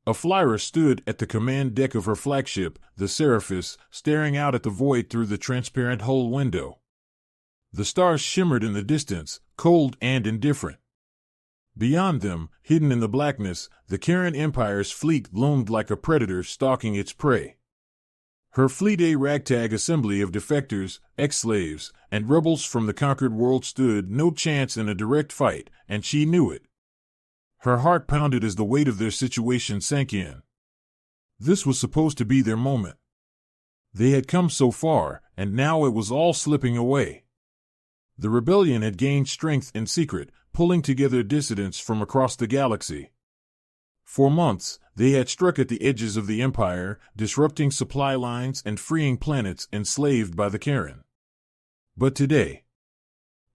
A flyer stood at the command deck of her flagship, the Seraphis, staring out at the void through the transparent hull window. The stars shimmered in the distance, cold and indifferent. Beyond them, hidden in the blackness, the Karen Empire's fleet loomed like a predator stalking its prey. Her fleet, a ragtag assembly of defectors, ex-slaves, and rebels from the conquered world, stood no chance in a direct fight, and she knew it. Her heart pounded as the weight of their situation sank in. This was supposed to be their moment. They had come so far, and now it was all slipping away. The rebellion had gained strength in secret, pulling together dissidents from across the galaxy. For months, they had struck at the edges of the Empire, disrupting supply lines and freeing planets enslaved by the Karen. But today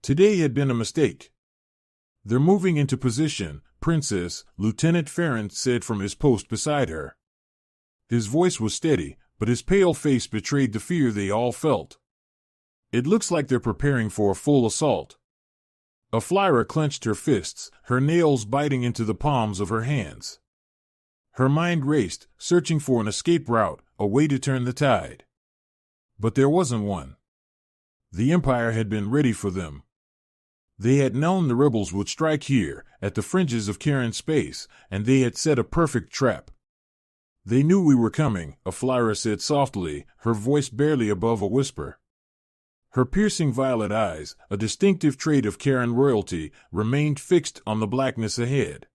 had been a mistake. "They're moving into position, Princess," Lieutenant Farron said from his post beside her. His voice was steady, but his pale face betrayed the fear they all felt. "It looks like they're preparing for a full assault." Aflyra clenched her fists, her nails biting into the palms of her hands. Her mind raced, searching for an escape route, a way to turn the tide. But there wasn't one. The Empire had been ready for them. They had known the rebels would strike here, at the fringes of Karen space, and they had set a perfect trap. "They knew we were coming," Aflyra said softly, her voice barely above a whisper. Her piercing violet eyes, a distinctive trait of Karen royalty, remained fixed on the blackness ahead.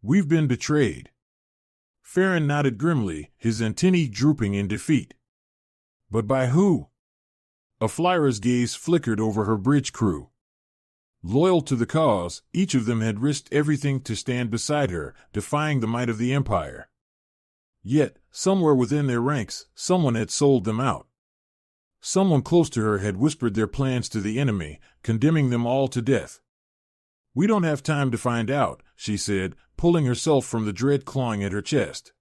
"We've been betrayed." Farron nodded grimly, his antennae drooping in defeat. "But by who?" Aflyra's gaze flickered over her bridge crew. Loyal to the cause, each of them had risked everything to stand beside her, defying the might of the Empire. Yet, somewhere within their ranks, someone had sold them out. Someone close to her had whispered their plans to the enemy, condemning them all to death. "We don't have time to find out," she said, pulling herself from the dread clawing at her chest.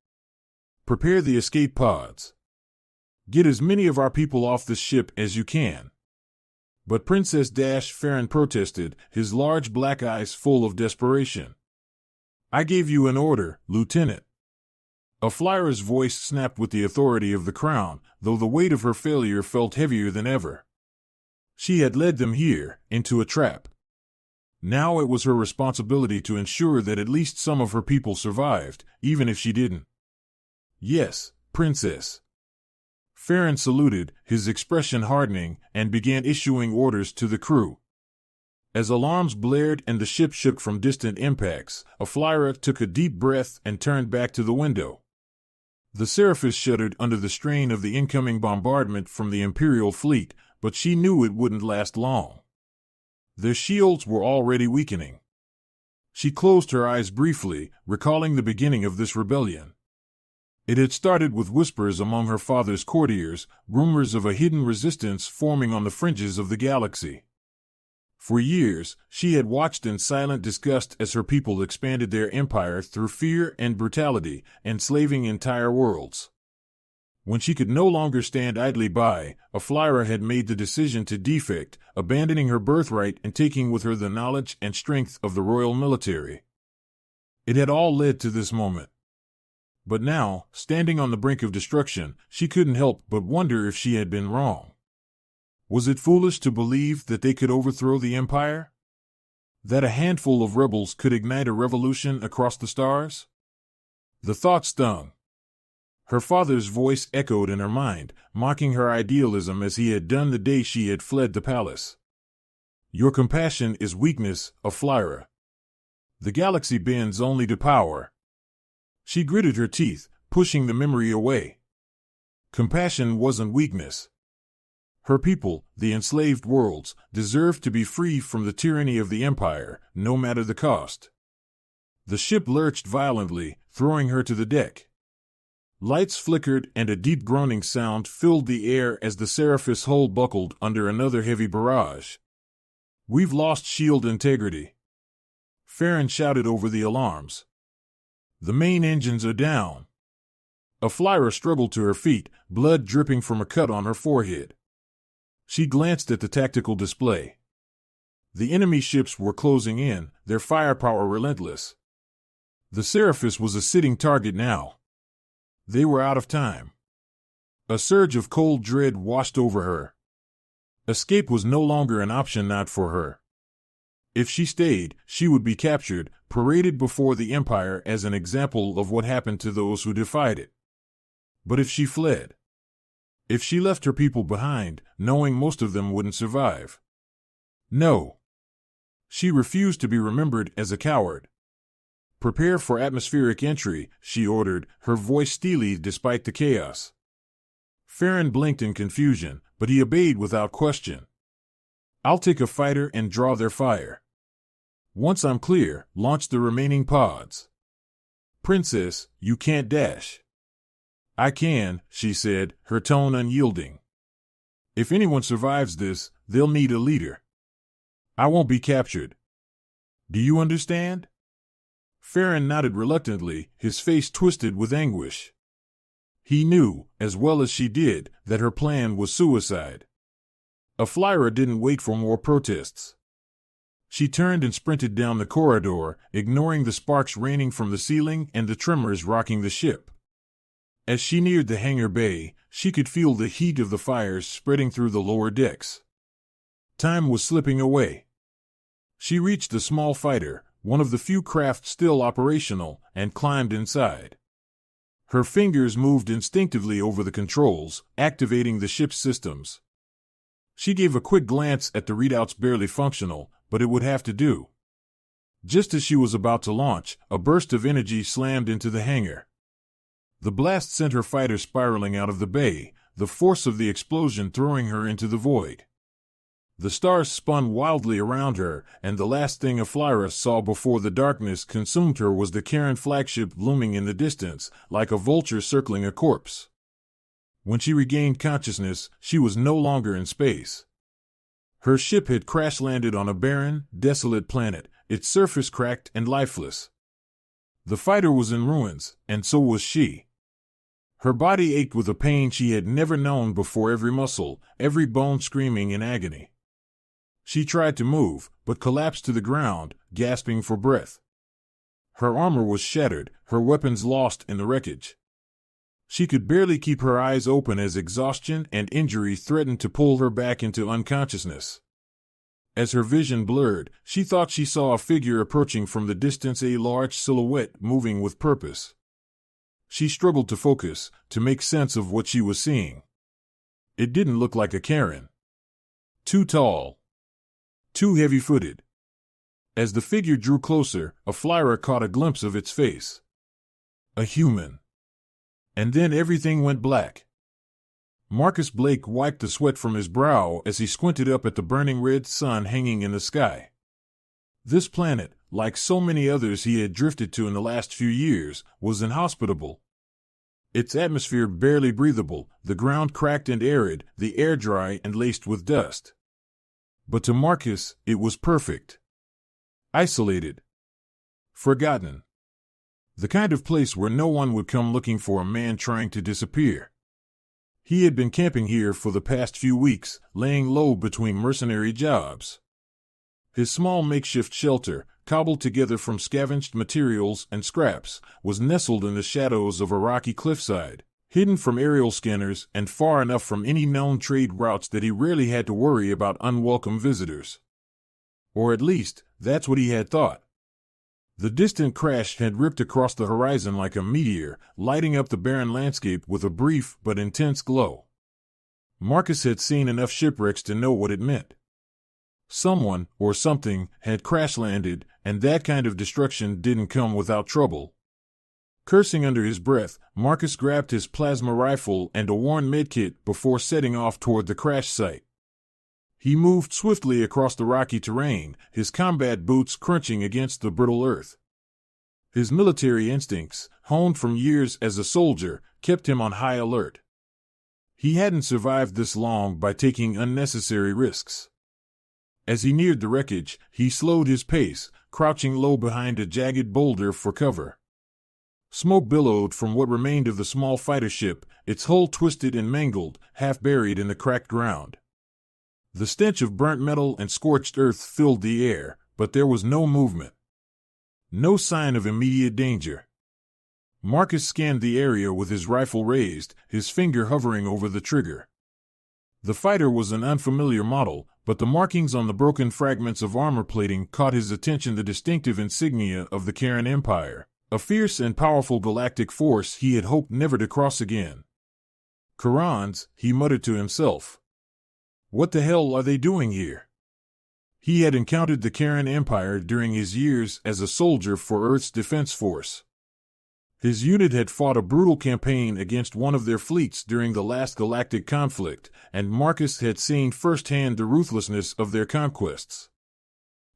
"Prepare the escape pods. Get as many of our people off this ship as you can." "But Princess Farron protested, his large black eyes full of desperation. "I gave you an order, Lieutenant." Aflyra's voice snapped with the authority of the crown, though the weight of her failure felt heavier than ever. She had led them here, into a trap. Now it was her responsibility to ensure that at least some of her people survived, even if she didn't. "Yes, Princess." Farron saluted, his expression hardening, and began issuing orders to the crew. As alarms blared and the ship shook from distant impacts, Aflyra took a deep breath and turned back to the window. The Seraphis shuddered under the strain of the incoming bombardment from the Imperial fleet, but she knew it wouldn't last long. Their shields were already weakening. She closed her eyes briefly, recalling the beginning of this rebellion. It had started with whispers among her father's courtiers, rumors of a hidden resistance forming on the fringes of the galaxy. For years, she had watched in silent disgust as her people expanded their empire through fear and brutality, enslaving entire worlds. When she could no longer stand idly by, Aflyra had made the decision to defect, abandoning her birthright and taking with her the knowledge and strength of the royal military. It had all led to this moment. But now, standing on the brink of destruction, she couldn't help but wonder if she had been wrong. Was it foolish to believe that they could overthrow the Empire? That a handful of rebels could ignite a revolution across the stars? The thought stung. Her father's voice echoed in her mind, mocking her idealism as he had done the day she had fled the palace. "Your compassion is weakness, Aflyra. The galaxy bends only to power." She gritted her teeth, pushing the memory away. Compassion wasn't weakness. Her people, the enslaved worlds, deserved to be free from the tyranny of the Empire, no matter the cost. The ship lurched violently, throwing her to the deck. Lights flickered and a deep groaning sound filled the air as the Seraphis hull buckled under another heavy barrage. "We've lost shield integrity," Farron shouted over the alarms. "The main engines are down." Aflyra struggled to her feet, blood dripping from a cut on her forehead. She glanced at the tactical display. The enemy ships were closing in, their firepower relentless. The Seraphis was a sitting target now. They were out of time. A surge of cold dread washed over her. Escape was no longer an option, not for her. If she stayed, she would be captured, paraded before the Empire as an example of what happened to those who defied it. But if she fled, if she left her people behind, knowing most of them wouldn't survive. No. She refused to be remembered as a coward. Prepare for atmospheric entry, she ordered, her voice steely despite the chaos. Farron blinked in confusion, but he obeyed without question. I'll take a fighter and draw their fire. Once I'm clear, launch the remaining pods. Princess, you can't dash. I can, she said, her tone unyielding. If anyone survives this, they'll need a leader. I won't be captured. Do you understand? Farron nodded reluctantly, his face twisted with anguish. He knew, as well as she did, that her plan was suicide. Aflyra didn't wait for more protests. She turned and sprinted down the corridor, ignoring the sparks raining from the ceiling and the tremors rocking the ship. As she neared the hangar bay, she could feel the heat of the fires spreading through the lower decks. Time was slipping away. She reached the small fighter, one of the few craft still operational, and climbed inside. Her fingers moved instinctively over the controls, activating the ship's systems. She gave a quick glance at the readouts, barely functional, but it would have to do. Just as she was about to launch, a burst of energy slammed into the hangar. The blast sent her fighter spiraling out of the bay, the force of the explosion throwing her into the void. The stars spun wildly around her, and the last thing Aflyra saw before the darkness consumed her was the Karen flagship looming in the distance, like a vulture circling a corpse. When she regained consciousness, she was no longer in space. Her ship had crash-landed on a barren, desolate planet, its surface cracked and lifeless. The fighter was in ruins, and so was she. Her body ached with a pain she had never known before, every muscle, every bone screaming in agony. She tried to move, but collapsed to the ground, gasping for breath. Her armor was shattered, her weapons lost in the wreckage. She could barely keep her eyes open as exhaustion and injury threatened to pull her back into unconsciousness. As her vision blurred, she thought she saw a figure approaching from the distance, a large silhouette moving with purpose. She struggled to focus, to make sense of what she was seeing. It didn't look like a Karen. Too tall. Too heavy-footed. As the figure drew closer, Aflyra caught a glimpse of its face. A human. And then everything went black. Marcus Blake wiped the sweat from his brow as he squinted up at the burning red sun hanging in the sky. This planet, like so many others he had drifted to in the last few years, was inhospitable. Its atmosphere barely breathable, the ground cracked and arid, the air dry and laced with dust. But to Marcus, it was perfect. Isolated. Forgotten. The kind of place where no one would come looking for a man trying to disappear. He had been camping here for the past few weeks, laying low between mercenary jobs. His small makeshift shelter, cobbled together from scavenged materials and scraps, was nestled in the shadows of a rocky cliffside, hidden from aerial scanners and far enough from any known trade routes that he rarely had to worry about unwelcome visitors. Or at least, that's what he had thought. The distant crash had ripped across the horizon like a meteor, lighting up the barren landscape with a brief but intense glow. Marcus had seen enough shipwrecks to know what it meant. Someone, or something, had crash-landed, and that kind of destruction didn't come without trouble. Cursing under his breath, Marcus grabbed his plasma rifle and a worn medkit before setting off toward the crash site. He moved swiftly across the rocky terrain, his combat boots crunching against the brittle earth. His military instincts, honed from years as a soldier, kept him on high alert. He hadn't survived this long by taking unnecessary risks. As he neared the wreckage, he slowed his pace, crouching low behind a jagged boulder for cover. Smoke billowed from what remained of the small fighter ship, its hull twisted and mangled, half buried in the cracked ground. The stench of burnt metal and scorched earth filled the air, but there was no movement. No sign of immediate danger. Marcus scanned the area with his rifle raised, his finger hovering over the trigger. The fighter was an unfamiliar model, but the markings on the broken fragments of armor plating caught his attention, the distinctive insignia of the Karen Empire, a fierce and powerful galactic force he had hoped never to cross again. Karans, he muttered to himself. What the hell are they doing here? He had encountered the Karen Empire during his years as a soldier for Earth's Defense Force. His unit had fought a brutal campaign against one of their fleets during the last galactic conflict, and Marcus had seen firsthand the ruthlessness of their conquests.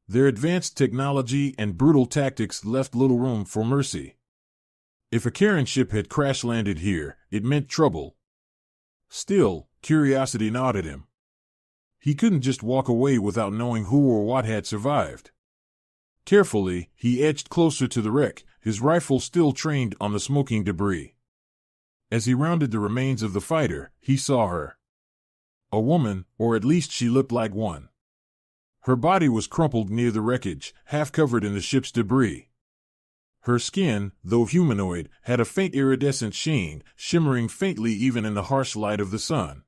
Their advanced technology and brutal tactics left little room for mercy. If a Karen ship had crash-landed here, it meant trouble. Still, curiosity gnawed at him. He couldn't just walk away without knowing who or what had survived. Carefully, he edged closer to the wreck, his rifle still trained on the smoking debris. As he rounded the remains of the fighter, he saw her. A woman, or at least she looked like one. Her body was crumpled near the wreckage, half covered in the ship's debris. Her skin, though humanoid, had a faint iridescent sheen, shimmering faintly even in the harsh light of the sun.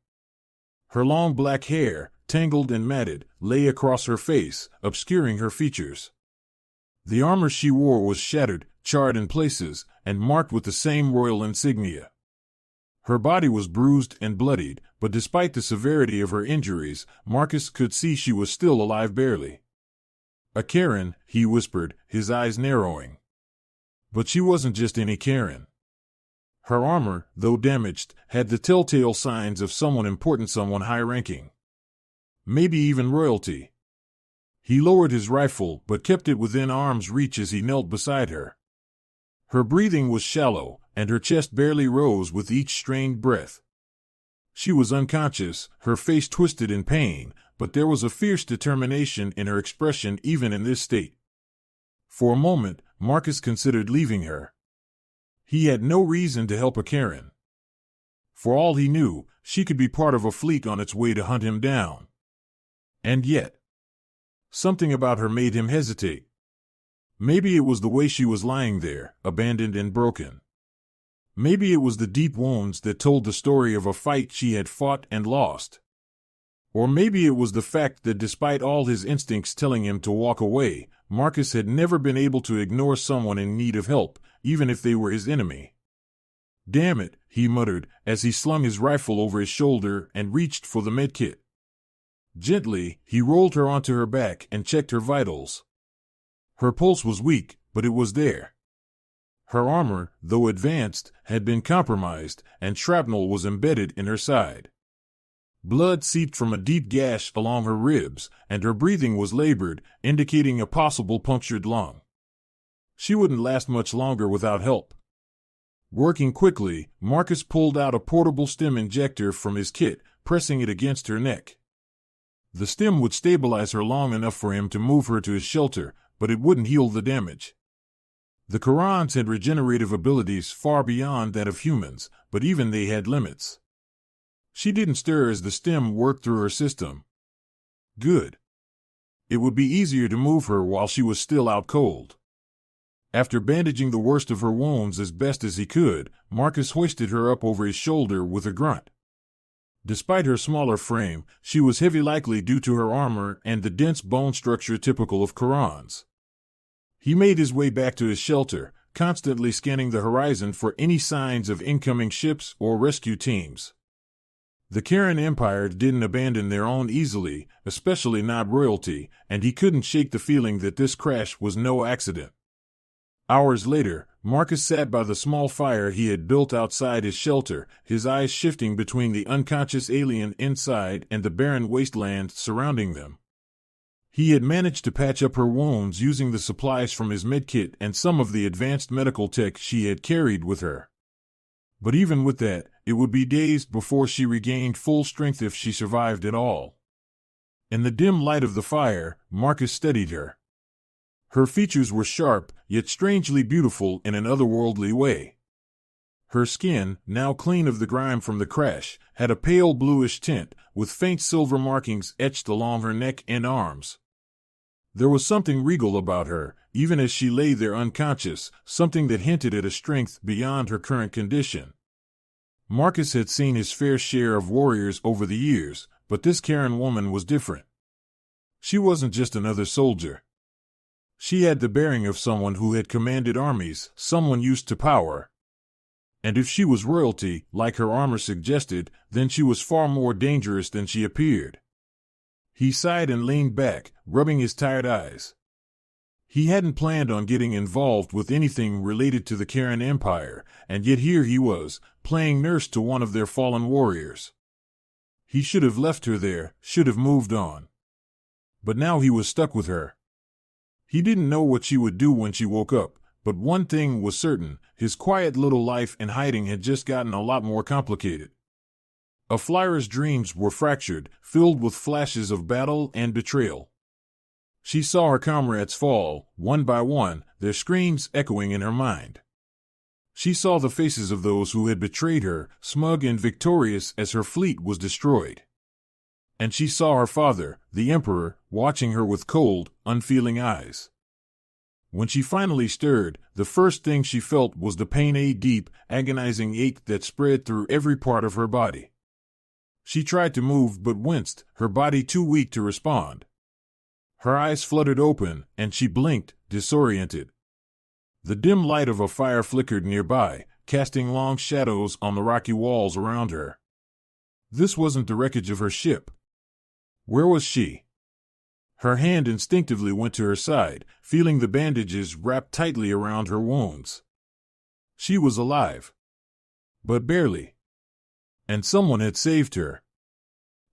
Her long black hair, tangled and matted, lay across her face, obscuring her features. The armor she wore was shattered, charred in places, and marked with the same royal insignia. Her body was bruised and bloodied, but despite the severity of her injuries, Marcus could see she was still alive barely. A Karen, he whispered, his eyes narrowing. But she wasn't just any Karen. Her armor, though damaged, had the telltale signs of someone important, someone high-ranking. Maybe even royalty. He lowered his rifle but kept it within arm's reach as he knelt beside her. Her breathing was shallow, and her chest barely rose with each strained breath. She was unconscious, her face twisted in pain, but there was a fierce determination in her expression even in this state. For a moment, Marcus considered leaving her. He had no reason to help a Karen. For all he knew, she could be part of a fleet on its way to hunt him down. And yet, something about her made him hesitate. Maybe it was the way she was lying there, abandoned and broken. Maybe it was the deep wounds that told the story of a fight she had fought and lost. Or maybe it was the fact that despite all his instincts telling him to walk away, Marcus had never been able to ignore someone in need of help, even if they were his enemy. Damn it, he muttered, as he slung his rifle over his shoulder and reached for the medkit. Gently, he rolled her onto her back and checked her vitals. Her pulse was weak, but it was there. Her armor, though advanced, had been compromised, and shrapnel was embedded in her side. Blood seeped from a deep gash along her ribs, and her breathing was labored, indicating a possible punctured lung. She wouldn't last much longer without help. Working quickly, Marcus pulled out a portable stim injector from his kit, pressing it against her neck. The stim would stabilize her long enough for him to move her to his shelter, but it wouldn't heal the damage. The Karans had regenerative abilities far beyond that of humans, but even they had limits. She didn't stir as the stim worked through her system. Good. It would be easier to move her while she was still out cold. After bandaging the worst of her wounds as best as he could, Marcus hoisted her up over his shoulder with a grunt. Despite her smaller frame, she was heavy, likely due to her armor and the dense bone structure typical of Karans. He made his way back to his shelter, constantly scanning the horizon for any signs of incoming ships or rescue teams. The Karen Empire didn't abandon their own easily, especially not royalty, and he couldn't shake the feeling that this crash was no accident. Hours later, Marcus sat by the small fire he had built outside his shelter, his eyes shifting between the unconscious alien inside and the barren wasteland surrounding them. He had managed to patch up her wounds using the supplies from his medkit and some of the advanced medical tech she had carried with her. But even with that, it would be days before she regained full strength if she survived at all. In the dim light of the fire, Marcus studied her. Her features were sharp, yet strangely beautiful in an otherworldly way. Her skin, now clean of the grime from the crash, had a pale bluish tint, with faint silver markings etched along her neck and arms. There was something regal about her, even as she lay there unconscious, something that hinted at a strength beyond her current condition. Marcus had seen his fair share of warriors over the years, but this Karen woman was different. She wasn't just another soldier. She had the bearing of someone who had commanded armies, someone used to power. And if she was royalty, like her armor suggested, then she was far more dangerous than she appeared. He sighed and leaned back, rubbing his tired eyes. He hadn't planned on getting involved with anything related to the Karen Empire, and yet here he was, playing nurse to one of their fallen warriors. He should have left her there, should have moved on. But now he was stuck with her. He didn't know what she would do when she woke up, but one thing was certain, his quiet little life in hiding had just gotten a lot more complicated. A flyer's dreams were fractured, filled with flashes of battle and betrayal. She saw her comrades fall, one by one, their screams echoing in her mind. She saw the faces of those who had betrayed her, smug and victorious as her fleet was destroyed. And she saw her father, the Emperor, watching her with cold, unfeeling eyes. When she finally stirred, the first thing she felt was the pain, a deep, agonizing ache that spread through every part of her body. She tried to move but winced, her body too weak to respond. Her eyes fluttered open, and she blinked, disoriented. The dim light of a fire flickered nearby, casting long shadows on the rocky walls around her. This wasn't the wreckage of her ship. Where was she? Her hand instinctively went to her side, feeling the bandages wrapped tightly around her wounds. She was alive. But barely. And someone had saved her.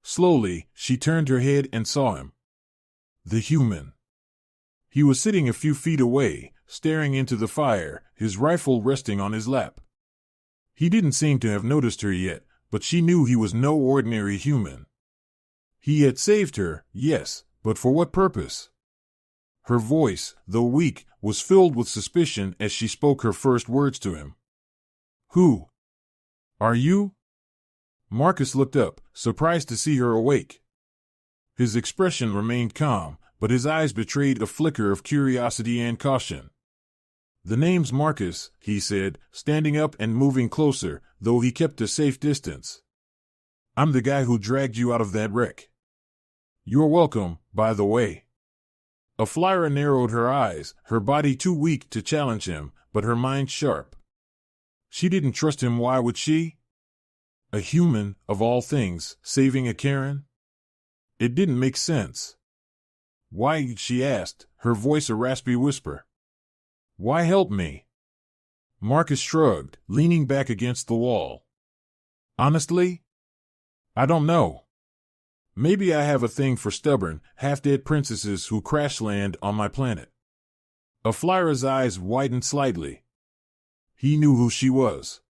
Slowly, she turned her head and saw him. The human. He was sitting a few feet away, staring into the fire, his rifle resting on his lap. He didn't seem to have noticed her yet, but she knew he was no ordinary human. He had saved her, yes, but for what purpose? Her voice, though weak, was filled with suspicion as she spoke her first words to him. Who are you? Marcus looked up, surprised to see her awake. His expression remained calm, but his eyes betrayed a flicker of curiosity and caution. The name's Marcus, he said, standing up and moving closer, though he kept a safe distance. I'm the guy who dragged you out of that wreck. You're welcome, by the way. A flyer narrowed her eyes, her body too weak to challenge him, but her mind sharp. She didn't trust him. Why would she? A human, of all things, saving a Karen? It didn't make sense. Why, she asked, her voice a raspy whisper. Why help me? Marcus shrugged, leaning back against the wall. Honestly? I don't know. Maybe I have a thing for stubborn, half-dead princesses who crash-land on my planet. A flyer's eyes widened slightly. He knew who she was.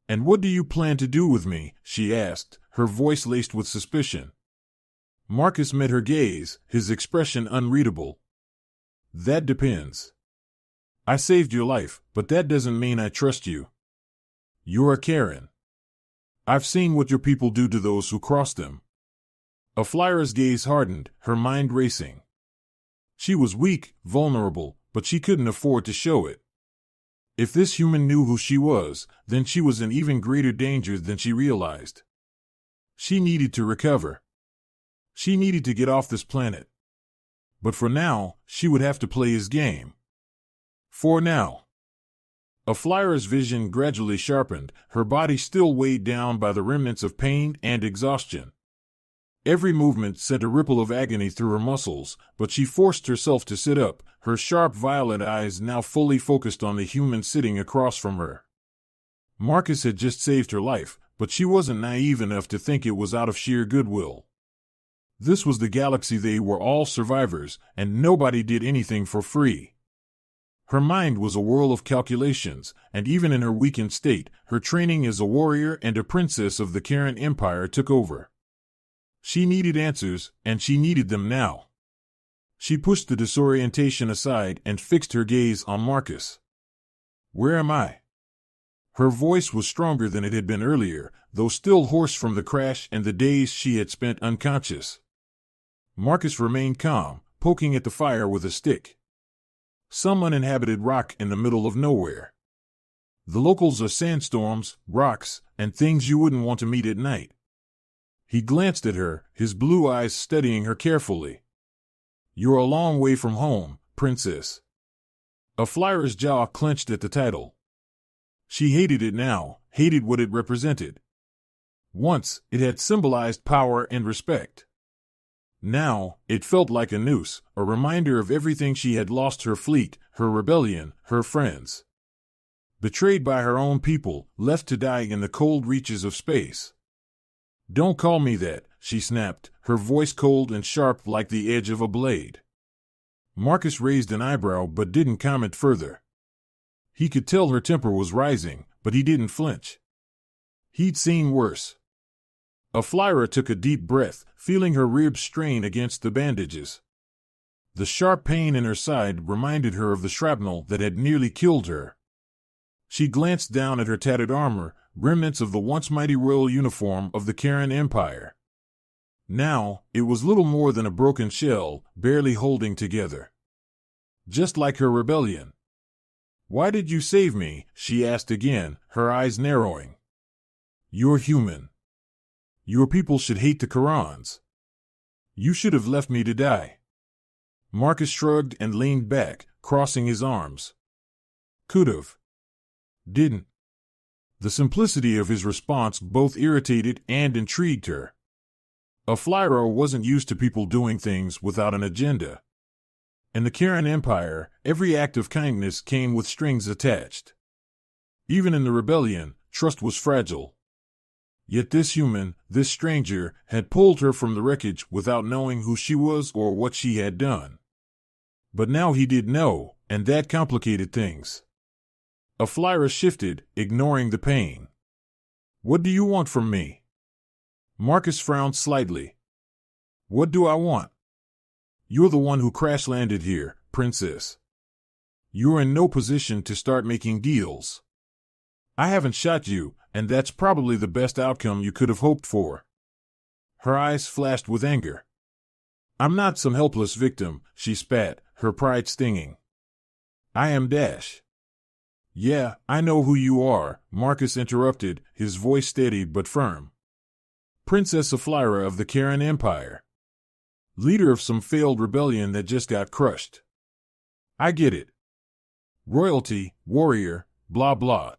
And what do you plan to do with me? She asked, her voice laced with suspicion. Marcus met her gaze, his expression unreadable. That depends. I saved your life, but that doesn't mean I trust you. You're a Karen. I've seen what your people do to those who cross them. A flyer's gaze hardened, her mind racing. She was weak, vulnerable, but she couldn't afford to show it. If this human knew who she was, then she was in even greater danger than she realized. She needed to recover. She needed to get off this planet. But for now, she would have to play his game. For now. A flyer's vision gradually sharpened, her body still weighed down by the remnants of pain and exhaustion. Every movement sent a ripple of agony through her muscles, but she forced herself to sit up, her sharp violet eyes now fully focused on the human sitting across from her. Marcus had just saved her life, but she wasn't naive enough to think it was out of sheer goodwill. This was the galaxy. They were all survivors, and nobody did anything for free. Her mind was a whirl of calculations, and even in her weakened state, her training as a warrior and a princess of the Karen Empire took over. She needed answers, and she needed them now. She pushed the disorientation aside and fixed her gaze on Marcus. Where am I? Her voice was stronger than it had been earlier, though still hoarse from the crash and the days she had spent unconscious. Marcus remained calm, poking at the fire with a stick. some uninhabited rock in the middle of nowhere. The locals are sandstorms, rocks, and things you wouldn't want to meet at night. He glanced at her, his blue eyes studying her carefully. You're a long way from home, princess. A flyer's jaw clenched at the title. She hated it now, hated what it represented. Once, it had symbolized power and respect. Now, it felt like a noose, a reminder of everything she had lost: her fleet, her rebellion, her friends. Betrayed by her own people, left to die in the cold reaches of space. Don't call me that, she snapped, her voice cold and sharp like the edge of a blade. Marcus raised an eyebrow but didn't comment further. He could tell her temper was rising, but he didn't flinch. He'd seen worse. A flyer took a deep breath, feeling her ribs strain against the bandages. The sharp pain in her side reminded her of the shrapnel that had nearly killed her. She glanced down at her tattered armor, remnants of the once mighty royal uniform of the Karen Empire. Now, it was little more than a broken shell, barely holding together. Just like her rebellion. Why did you save me? She asked again, her eyes narrowing. You're human. Your people should hate the Korans. You should have left me to die. Marcus shrugged and leaned back, crossing his arms. Could've. Didn't. The simplicity of his response both irritated and intrigued her. A flyer wasn't used to people doing things without an agenda. In the Karen Empire, every act of kindness came with strings attached. Even in the rebellion, trust was fragile. Yet this human, this stranger, had pulled her from the wreckage without knowing who she was or what she had done. But now he did know, and that complicated things. A flyer shifted, ignoring the pain. What do you want from me? Marcus frowned slightly. What do I want? You're the one who crash-landed here, princess. You're in no position to start making deals. I haven't shot you, and that's probably the best outcome you could have hoped for. Her eyes flashed with anger. I'm not some helpless victim, she spat, her pride stinging. I am Dash. Yeah, I know who you are, Marcus interrupted, his voice steady but firm. Princess Sapphira of the Karen Empire. Leader of some failed rebellion that just got crushed. I get it. Royalty, warrior, blah blah.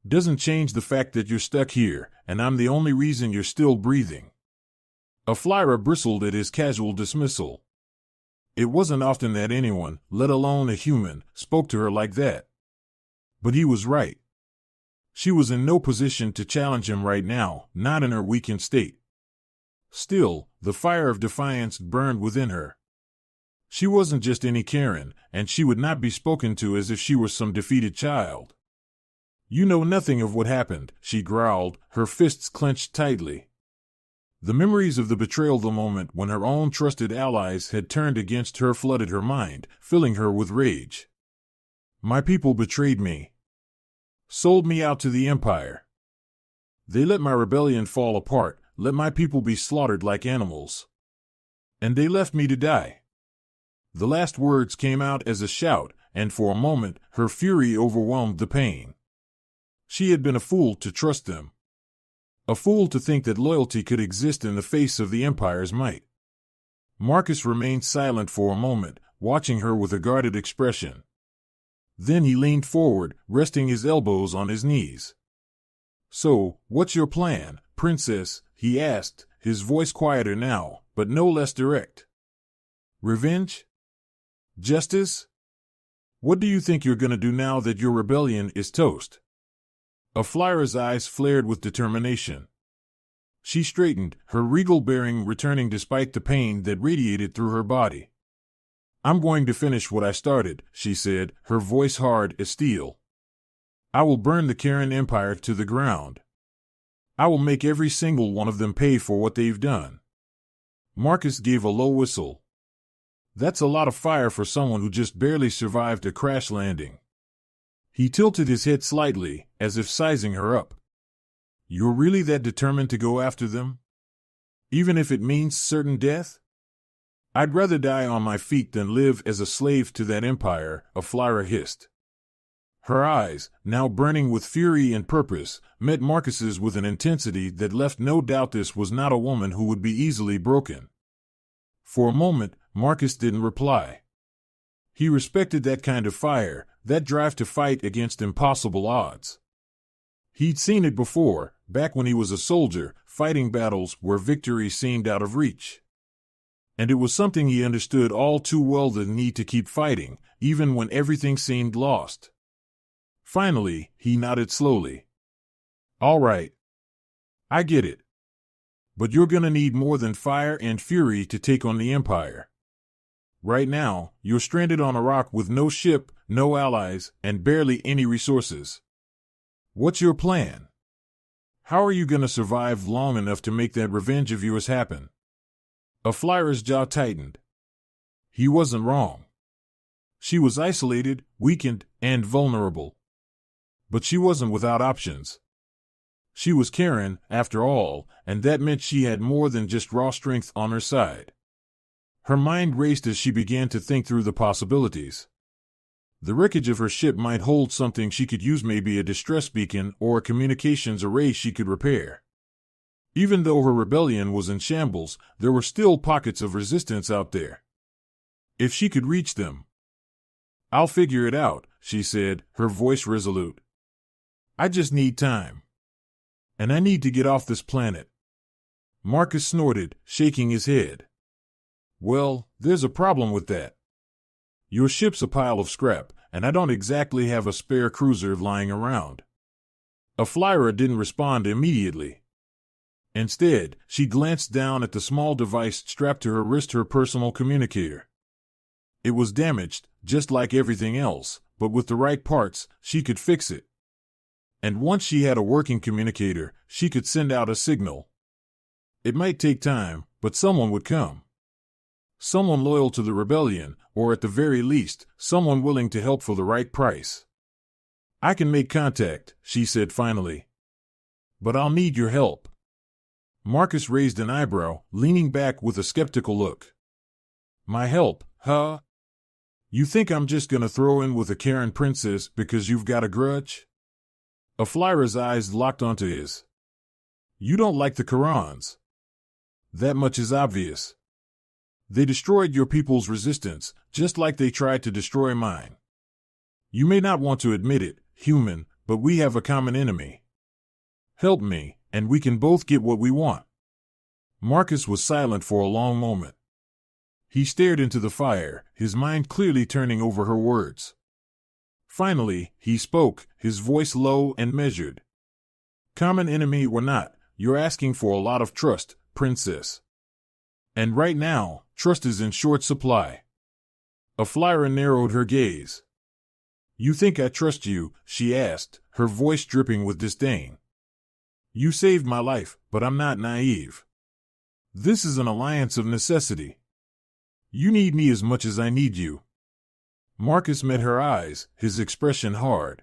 Doesn't change the fact that you're stuck here, and I'm the only reason you're still breathing. A flyer bristled at his casual dismissal. It wasn't often that anyone, let alone a human, spoke to her like that. But he was right. She was in no position to challenge him right now, not in her weakened state. Still, the fire of defiance burned within her. She wasn't just any Karen, and she would not be spoken to as if she were some defeated child. You know nothing of what happened, she growled, her fists clenched tightly. The memories of the betrayal, the moment when her own trusted allies had turned against her, flooded her mind, filling her with rage. My people betrayed me. Sold me out to the Empire. They let my rebellion fall apart, let my people be slaughtered like animals. And they left me to die. The last words came out as a shout, and for a moment her fury overwhelmed the pain. She had been a fool to trust them. A fool to think that loyalty could exist in the face of the Empire's might. Marcus remained silent for a moment, watching her with a guarded expression. Then he leaned forward, resting his elbows on his knees. So, what's your plan, princess? He asked, his voice quieter now, but no less direct. Revenge? Justice? What do you think you're going to do now that your rebellion is toast? A flyer's eyes flared with determination. She straightened, her regal bearing returning despite the pain that radiated through her body. I'm going to finish what I started, she said, her voice hard as steel. I will burn the Karen Empire to the ground. I will make every single one of them pay for what they've done. Marcus gave a low whistle. That's a lot of fire for someone who just barely survived a crash landing. He tilted his head slightly, as if sizing her up. You're really that determined to go after them? Even if it means certain death? I'd rather die on my feet than live as a slave to that empire, HFY hissed. Her eyes, now burning with fury and purpose, met Marcus's with an intensity that left no doubt this was not a woman who would be easily broken. For a moment, Marcus didn't reply. He respected that kind of fire, that drive to fight against impossible odds. He'd seen it before, back when he was a soldier, fighting battles where victory seemed out of reach. And it was something he understood all too well, the need to keep fighting, even when everything seemed lost. Finally, he nodded slowly. All right. I get it. But you're gonna need more than fire and fury to take on the Empire. Right now, you're stranded on a rock with no ship, no allies, and barely any resources. What's your plan? How are you gonna survive long enough to make that revenge of yours happen? HFY's jaw tightened. He wasn't wrong. She was isolated, weakened, and vulnerable. But she wasn't without options. She was Karen, after all, and that meant she had more than just raw strength on her side. Her mind raced as she began to think through the possibilities. The wreckage of her ship might hold something she could use, maybe a distress beacon or a communications array she could repair. Even though her rebellion was in shambles, there were still pockets of resistance out there. If she could reach them. I'll figure it out, she said, her voice resolute. I just need time. And I need to get off this planet. Marcus snorted, shaking his head. Well, there's a problem with that. Your ship's a pile of scrap, and I don't exactly have a spare cruiser lying around. HFY didn't respond immediately. Instead, she glanced down at the small device strapped to her wrist, her personal communicator. It was damaged, just like everything else, but with the right parts, she could fix it. And once she had a working communicator, she could send out a signal. It might take time, but someone would come. Someone loyal to the rebellion, or at the very least, someone willing to help for the right price. I can make contact, she said finally. But I'll need your help. Marcus raised an eyebrow, leaning back with a skeptical look. My help, huh? You think I'm just gonna throw in with a Karen princess because you've got a grudge? HFY's eyes locked onto his. You don't like the Korans. That much is obvious. They destroyed your people's resistance, just like they tried to destroy mine. You may not want to admit it, human, but we have a common enemy. Help me, and we can both get what we want. Marcus was silent for a long moment. He stared into the fire, his mind clearly turning over her words. Finally, he spoke, his voice low and measured. Common enemy or not, you're asking for a lot of trust, princess. And right now, trust is in short supply. HFY narrowed her gaze. You think I trust you? She asked, her voice dripping with disdain. You saved my life, but I'm not naive. This is an alliance of necessity. You need me as much as I need you. Marcus met her eyes, his expression hard.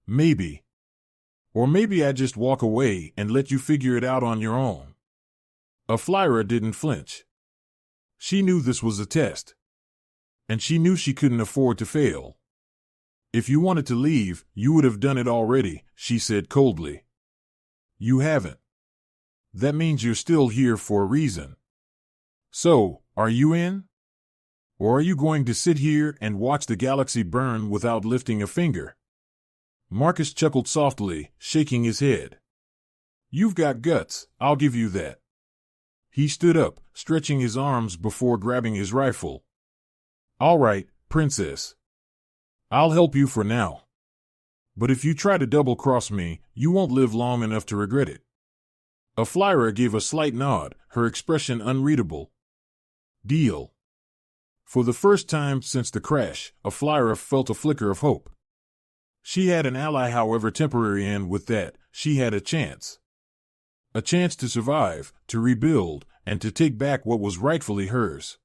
Maybe. Or maybe I just walk away and let you figure it out on your own. HFY didn't flinch. She knew this was a test. And she knew she couldn't afford to fail. If you wanted to leave, you would have done it already, she said coldly. You haven't. That means you're still here for a reason. So, are you in? Or are you going to sit here and watch the galaxy burn without lifting a finger? Marcus chuckled softly, shaking his head. You've got guts, I'll give you that. He stood up, stretching his arms before grabbing his rifle. All right, princess. I'll help you for now. But if you try to double-cross me, you won't live long enough to regret it. HFY gave a slight nod, her expression unreadable. Deal. For the first time since the crash, HFY felt a flicker of hope. She had an ally, however temporary, and with that, she had a chance. A chance to survive, to rebuild, and to take back what was rightfully hers.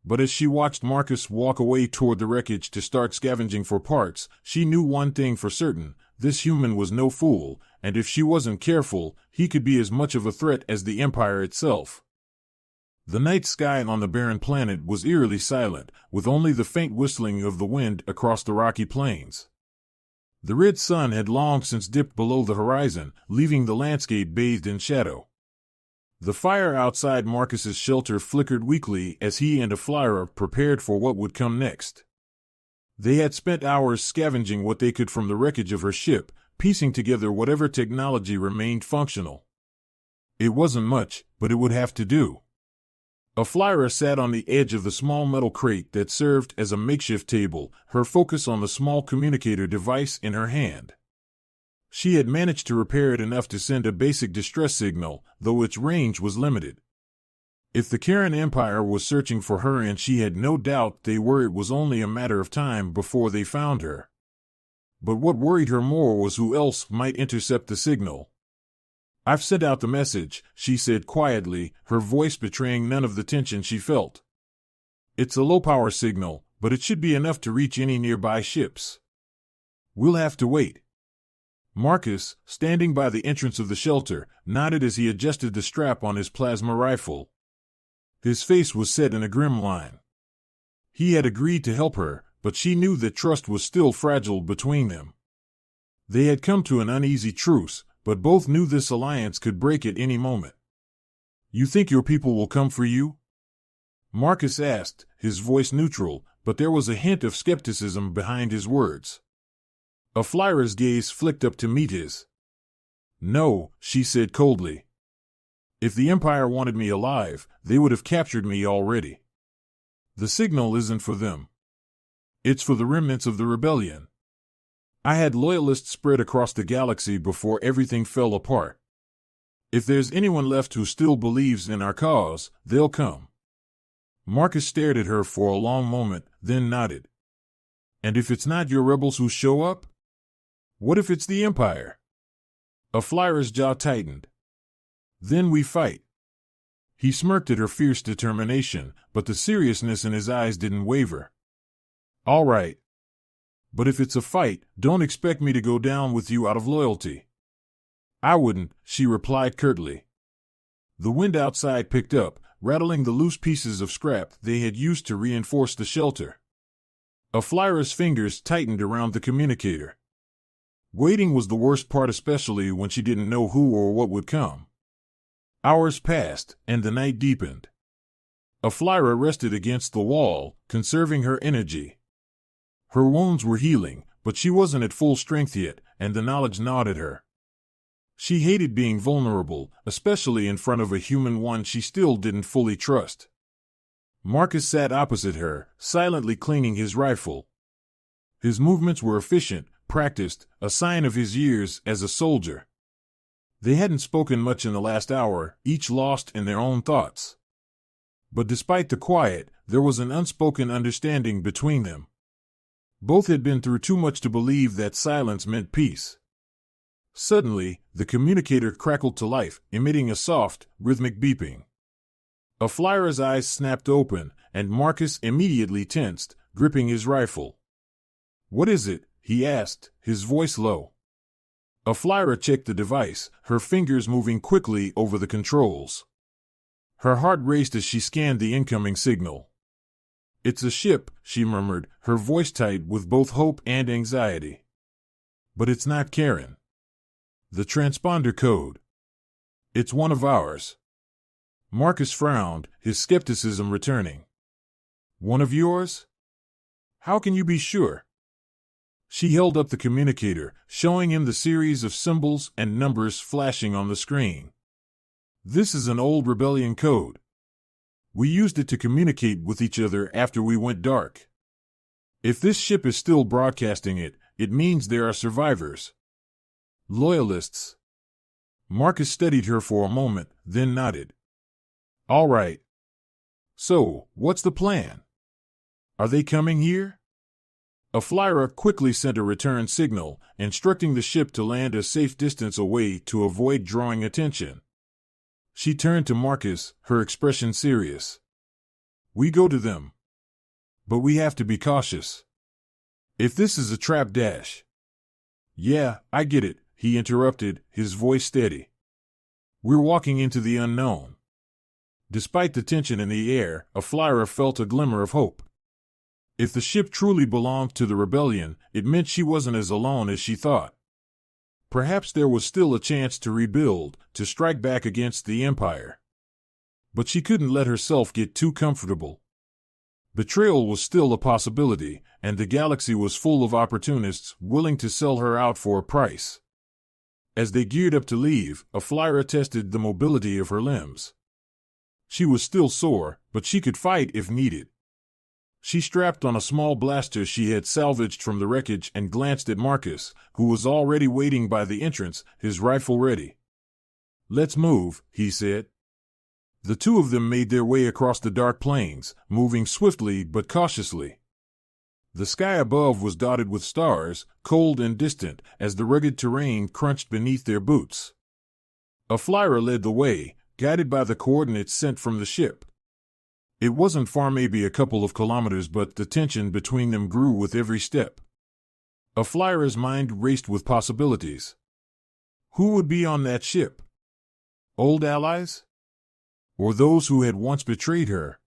But as she watched Marcus walk away toward the wreckage to start scavenging for parts, she knew one thing for certain: this human was no fool, and if she wasn't careful, he could be as much of a threat as the Empire itself. The night sky on the barren planet was eerily silent, with only the faint whistling of the wind across the rocky plains. The red sun had long since dipped below the horizon, leaving the landscape bathed in shadow. The fire outside Marcus's shelter flickered weakly as he and a flyer prepared for what would come next. They had spent hours scavenging what they could from the wreckage of her ship, piecing together whatever technology remained functional. It wasn't much, but it would have to do. A flyer sat on the edge of the small metal crate that served as a makeshift table, her focus on the small communicator device in her hand. She had managed to repair it enough to send a basic distress signal, though its range was limited. If the Karen Empire was searching for her, and she had no doubt they were, it was only a matter of time before they found her. But what worried her more was who else might intercept the signal. "I've sent out the message," she said quietly, her voice betraying none of the tension she felt. "It's a low-power signal, but it should be enough to reach any nearby ships. We'll have to wait." Marcus, standing by the entrance of the shelter, nodded as he adjusted the strap on his plasma rifle. His face was set in a grim line. He had agreed to help her, but she knew that trust was still fragile between them. They had come to an uneasy truce, but both knew this alliance could break at any moment. "You think your people will come for you?" Marcus asked, his voice neutral, but there was a hint of skepticism behind his words. A flyer's gaze flicked up to meet his. "No," she said coldly. "If the Empire wanted me alive, they would have captured me already. The signal isn't for them. It's for the remnants of the rebellion. I had loyalists spread across the galaxy before everything fell apart. If there's anyone left who still believes in our cause, they'll come." Marcus stared at her for a long moment, then nodded. "And if it's not your rebels who show up? What if it's the Empire?" A flyer's jaw tightened. "Then we fight." He smirked at her fierce determination, but the seriousness in his eyes didn't waver. "All right. But if it's a fight, don't expect me to go down with you out of loyalty." "I wouldn't," she replied curtly. The wind outside picked up, rattling the loose pieces of scrap they had used to reinforce the shelter. A flyer's fingers tightened around the communicator. Waiting was the worst part, especially when she didn't know who or what would come. Hours passed, and the night deepened. A flyer rested against the wall, conserving her energy. Her wounds were healing, but she wasn't at full strength yet, and the knowledge gnawed at her. She hated being vulnerable, especially in front of a human one she still didn't fully trust. Marcus sat opposite her, silently cleaning his rifle. His movements were efficient, practiced, a sign of his years as a soldier. They hadn't spoken much in the last hour, each lost in their own thoughts. But despite the quiet, there was an unspoken understanding between them. Both had been through too much to believe that silence meant peace. Suddenly, the communicator crackled to life, emitting a soft, rhythmic beeping. A flyer's eyes snapped open, and Marcus immediately tensed, gripping his rifle. "What is it?" he asked, his voice low. A flyer checked the device, her fingers moving quickly over the controls. Her heart raced as she scanned the incoming signal. "It's a ship," she murmured, her voice tight with both hope and anxiety. "But it's not Karen. The transponder code. It's one of ours." Marcus frowned, his skepticism returning. "One of yours? How can you be sure?" She held up the communicator, showing him the series of symbols and numbers flashing on the screen. "This is an old rebellion code. We used it to communicate with each other after we went dark. If this ship is still broadcasting it, it means there are survivors. Loyalists." Marcus studied her for a moment, then nodded. "All right. So, what's the plan? Are they coming here?" A flyer quickly sent a return signal, instructing the ship to land a safe distance away to avoid drawing attention. She turned to Marcus, her expression serious. "We go to them. But we have to be cautious. If this is a trap dash—" "Yeah, I get it," he interrupted, his voice steady. "We're walking into the unknown. Despite the tension in the air, Aflyra felt a glimmer of hope. If the ship truly belonged to the rebellion, it meant she wasn't as alone as she thought. Perhaps there was still a chance to rebuild, to strike back against the Empire. But she couldn't let herself get too comfortable. Betrayal was still a possibility, and the galaxy was full of opportunists willing to sell her out for a price. As they geared up to leave, Aflyra tested the mobility of her limbs. She was still sore, but she could fight if needed. She strapped on a small blaster she had salvaged from the wreckage and glanced at Marcus, who was already waiting by the entrance, his rifle ready. "Let's move," he said. The two of them made their way across the dark plains, moving swiftly but cautiously. The sky above was dotted with stars, cold and distant, as the rugged terrain crunched beneath their boots. Aflyra led the way, guided by the coordinates sent from the ship. It wasn't far, maybe a couple of kilometers, but the tension between them grew with every step. Aflyra's mind raced with possibilities. Who would be on that ship? Old allies? Or those who had once betrayed her?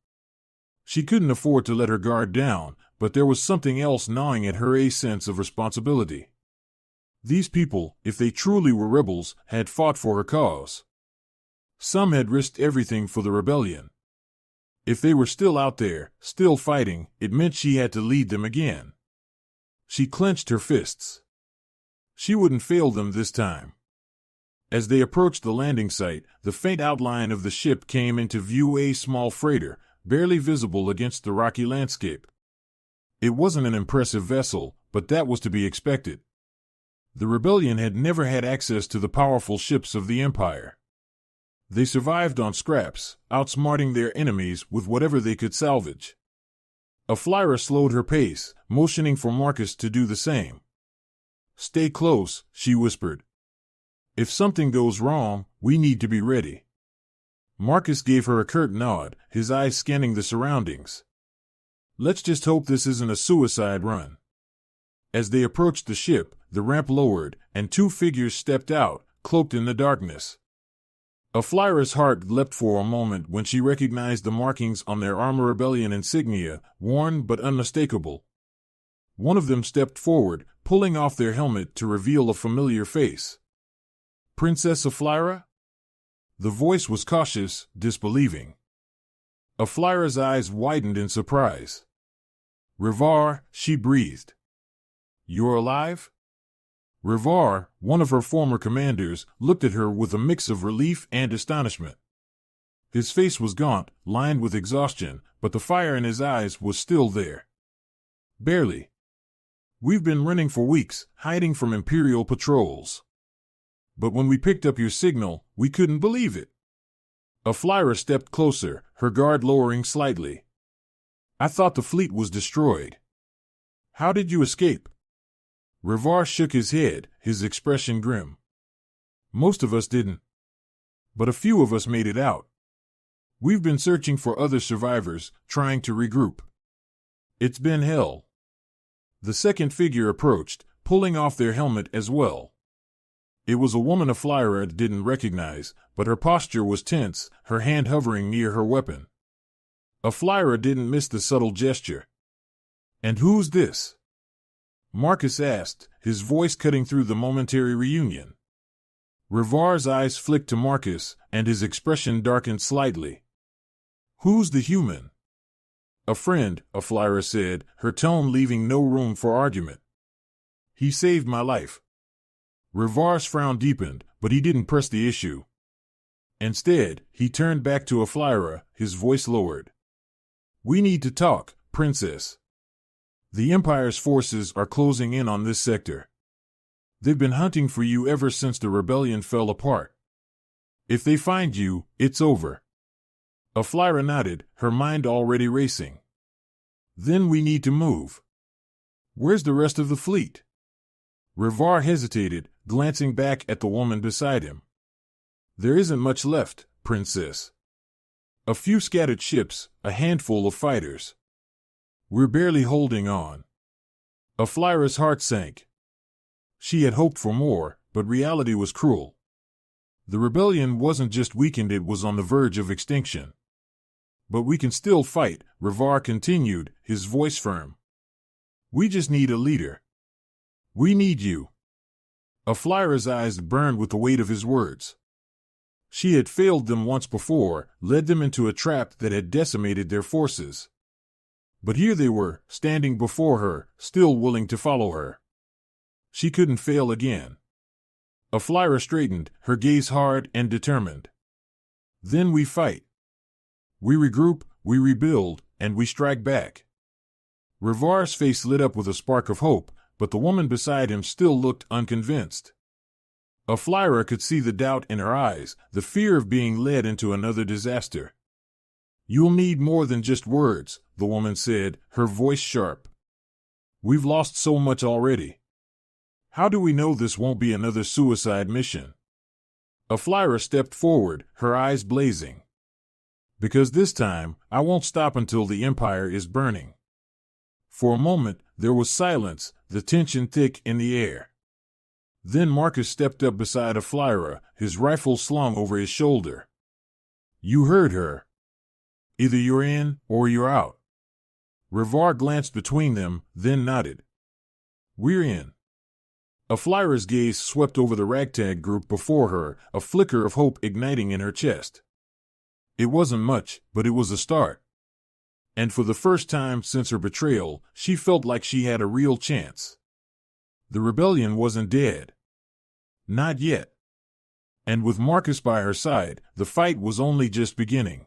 She couldn't afford to let her guard down, but there was something else gnawing at her, a sense of responsibility. These people, if they truly were rebels, had fought for her cause. Some had risked everything for the rebellion. If they were still out there, still fighting, it meant she had to lead them again. She clenched her fists. She wouldn't fail them this time. As they approached the landing site, the faint outline of the ship came into view, a small freighter, barely visible against the rocky landscape. It wasn't an impressive vessel, but that was to be expected. The rebellion had never had access to the powerful ships of the Empire. They survived on scraps, outsmarting their enemies with whatever they could salvage. Aflyra slowed her pace, motioning for Marcus to do the same. "Stay close," she whispered. "If something goes wrong, we need to be ready." Marcus gave her a curt nod, his eyes scanning the surroundings. "Let's just hope this isn't a suicide run." As they approached the ship, the ramp lowered, and two figures stepped out, cloaked in the darkness. Aflyra's heart leapt for a moment when she recognized the markings on their armor, rebellion insignia, worn but unmistakable. One of them stepped forward, pulling off their helmet to reveal a familiar face. "Princess Aflyra?" The voice was cautious, disbelieving. Aflyra's eyes widened in surprise. "Revar," she breathed. "You're alive?" Revar, one of her former commanders, looked at her with a mix of relief and astonishment. His face was gaunt, lined with exhaustion, but the fire in his eyes was still there. "Barely. We've been running for weeks, hiding from Imperial patrols. But when we picked up your signal, we couldn't believe it." Aflyra stepped closer, her guard lowering slightly. "I thought the fleet was destroyed. How did you escape?" Revar shook his head, his expression grim. "Most of us didn't. But a few of us made it out. We've been searching for other survivors, trying to regroup. It's been hell." The second figure approached, pulling off their helmet as well. It was a woman Aflyra didn't recognize, but her posture was tense, her hand hovering near her weapon. Aflyra didn't miss the subtle gesture. "And who's this?" Marcus asked, his voice cutting through the momentary reunion. Revar's eyes flicked to Marcus, and his expression darkened slightly. "Who's the human?" "A friend," Aflyra said, her tone leaving no room for argument. "He saved my life." Revar's frown deepened, but he didn't press the issue. Instead, he turned back to Aflyra, his voice lowered. "We need to talk, Princess. The Empire's forces are closing in on this sector. They've been hunting for you ever since the rebellion fell apart. If they find you, it's over." Aflyra nodded, her mind already racing. "Then we need to move. Where's the rest of the fleet?" Revar hesitated, glancing back at the woman beside him. "There isn't much left, Princess. A few scattered ships, a handful of fighters. We're barely holding on." Aflyra's heart sank. She had hoped for more, but reality was cruel. The rebellion wasn't just weakened, it was on the verge of extinction. But we can still fight, Revar continued, his voice firm. We just need a leader. We need you. Aflyra's eyes burned with the weight of his words. She had failed them once before, led them into a trap that had decimated their forces. But here they were, standing before her, still willing to follow her. She couldn't fail again. Aflyra straightened, her gaze hard and determined. Then we fight. We regroup, we rebuild, and we strike back. Revar's face lit up with a spark of hope, but the woman beside him still looked unconvinced. Aflyra could see the doubt in her eyes, the fear of being led into another disaster. You'll need more than just words, the woman said, her voice sharp. We've lost so much already. How do we know this won't be another suicide mission? Aflyra stepped forward, her eyes blazing. Because this time, I won't stop until the Empire is burning. For a moment, there was silence, the tension thick in the air. Then Marcus stepped up beside Aflyra, his rifle slung over his shoulder. You heard her. Either you're in, or you're out. Revar glanced between them, then nodded. We're in. Aflyra's gaze swept over the ragtag group before her, a flicker of hope igniting in her chest. It wasn't much, but it was a start. And for the first time since her betrayal, she felt like she had a real chance. The rebellion wasn't dead. Not yet. And with Marcus by her side, the fight was only just beginning.